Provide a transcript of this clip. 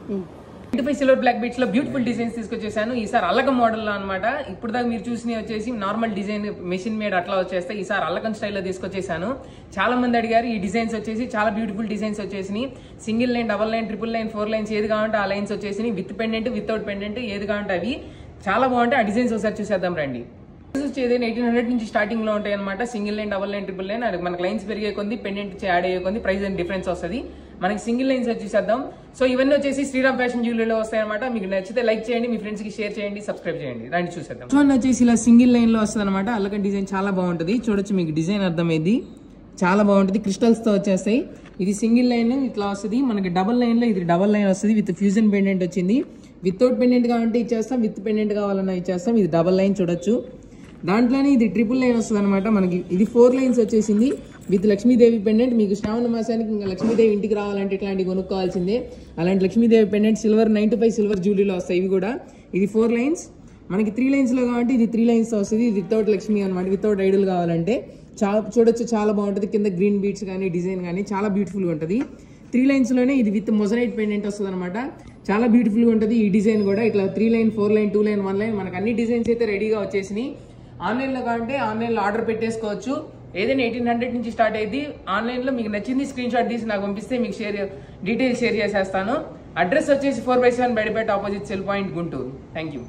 25 silver black beads లో beautiful designs తీసుకొచ్చేసాను. ఈసారి అల్లకం model లో అనమాట. ఇప్పుడు దాకా మీరు చూసినవి వచ్చేసి నార్మల్ డిజైన్ మెషిన్ మేడ్ అట్లా వచ్చేస్తాయి. ఈసారి అల్లకం స్టైల్లో తీసుకొచ్చేసాను. చాలా మంది అడిగారు. ఈ డిజైన్స్ వచ్చేసి చాలా బ్యూటిఫుల్ డిజైన్స్ వచ్చేసి single line, double line, triple line, 4 lines ఏది కావాలంటే ఆ లైన్స్ వచ్చేసి విత్ పెండెంట్, వితౌట్ పెండెంట్ ఏది కావాలంటే అవి చాలా బాగుంటాయి. ఆ డిజైన్స్ ఒకసారి చూసేద్దాం రండి. వచ్చేది 1800 నుంచి స్టార్టింగ్ లో ఉంటాయి అనమాట. Single line, double line, triple line. మనకి లైన్స్ పెరిగే కొంది, పెండెంట్ యాడ్ అయ్యే కొంది ప్రైస్ అండ్ డిఫరెన్స్ వస్తుంది. మనకి సింగిల్ లైన్స్ వచ్చేసేద్దాం. సో ఇవన్నీ వచ్చేసి శ్రీరామ్ ఫ్యాషన్ జ్యువెలరీలో వస్తాయి అనమాట. మీకు నచ్చితే లైక్ చేయండి, మీ ఫ్రెండ్స్ కి షేర్ చేయండి, సబ్స్క్రైబ్ చేయండి. రండి చూసేద్దాం. సో వచ్చేసి ఇలా సింగిల్ లైన్ లో వస్తుంది అనమాట. అల్లకం డిజైన్ చాలా బాగుంటుంది. చూడొచ్చు, మీకు డిజైన్ అర్థమైంది. చాలా బాగుంటుంది. క్రిస్టల్స్ తో వచ్చేస్తాయి. ఇది సింగిల్ లైన్ ఇట్లా వస్తుంది. మనకి డబల్ లైన్ లో ఇది డబల్ లైన్ వస్తుంది. విత్ ఫ్యూజన్ పెండెంట్ వచ్చింది. వితౌట్ పెండెంట్ కావాలంటే ఇచ్చేస్తాం, విత్ పెండెంట్ కావాలన్నా ఇచ్చేస్తాం. ఇది డబల్ లైన్ చూడొచ్చు. దాంట్లోనే ఇది ట్రిపుల్ లైన్ వస్తుంది అనమాట. మనకి ఇది 4 లైన్స్ వచ్చేసింది విత్ లక్ష్మీదేవి పెండెంట్. మీకు శ్రావణ మాసానికి ఇంకా లక్ష్మీదేవి ఇంటికి రావాలంటే ఇట్లాంటి కొనుక్కోవాల్సిందే. అలాంటి Lakshmidevi pendant silver 9 to 5 silver జ్యువెలరీలో వస్తాయి. ఇవి కూడా ఇది 4 లైన్స్. మనకి 3 లైన్స్ లో కావాలంటే ఇది 3 లైన్స్ వస్తుంది. ఇది వితౌట్ లక్ష్మీ అనమాట. వితౌట్ ఐడల్ కావాలంటే చూడొచ్చు, చాలా బాగుంటుంది. కింద గ్రీన్ బీట్స్ కానీ డిజైన్ కానీ చాలా బ్యూటిఫుల్గా ఉంటుంది. 3 లైన్స్ లోనే ఇది విత్ మొజరైట్ పెండెంట్ వస్తుంది అనమాట. చాలా బ్యూటిఫుల్ గా ఉంటుంది. ఈ డిజైన్ కూడా ఇట్లా 3 లైన్, 4 లైన్, 2 లైన్, 1 లైన్ మనకు అన్ని డిజైన్స్ అయితే రెడీగా వచ్చేసినాయి. ఆన్లైన్లో కావాలంటే ఆన్లైన్లో ఆర్డర్ పెట్టేసుకోవచ్చు. ఏదైనా 1800 నుంచి స్టార్ట్ అయ్యింది. ఆన్లైన్లో మీకు నచ్చింది స్క్రీన్ షాట్ తీసి నాకు పంపిస్తే మీకు డీటెయిల్స్ షేర్ చేసేస్తాను. అడ్రస్ వచ్చేసి 4/7 Baidipeta opposite cell point Guntur. Thank you.